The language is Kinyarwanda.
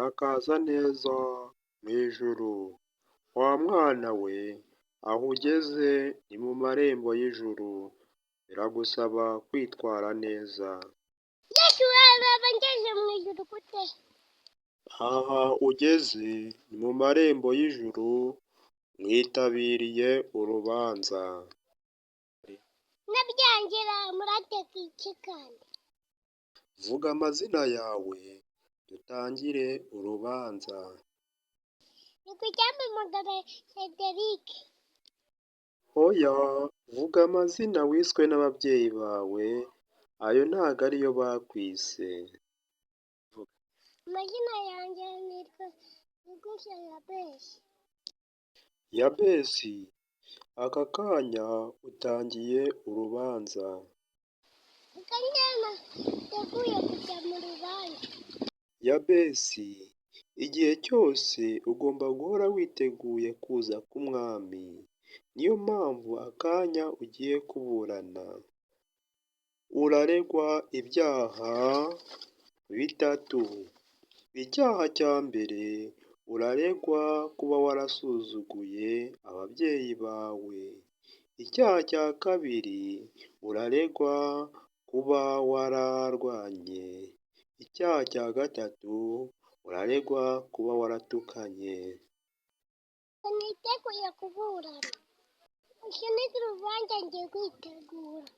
Urakaza neza mu ijuru. Wa mwana we, aho ugeze ni mu marembo y'ijuru. Biragusaba kwitwara neza. Yesu waba ngeze mu ijuru gute? Aha ugeze ni mu marembo y'ijuru, mwitabiriye urubanza. Nabyangira murateka iki kandi? Vuga amazina yawe, dutangire urubanza. Ni ku cyamamagara Cedric. Oya, vuga amazina wiswe n'ababyeyi bawe, ayo ntago ariyo bakwise. Amazina yanjye nitwa Nigusha Yabesi. Yabesi, aka kanya utangiye urubanza. Akanyana teguye kujya mu rubanza. Yabesi, igihe cyose ugomba guhora witeguye kuza k'umwami. Niyo mpamvu akanya ugiye kuburana. Uraregwa ibyaha bitatu. Icyaha cya mbere, uraregwa kuba warasuzuguye ababyeyi bawe. Icyaha cya kabiri, uraregwa kuba wararwanye. Icyaha cya gatatu, uraregwa kuba waratukanye. Niteguye kuburana. Iki ni urubanza ngiye kwitegura.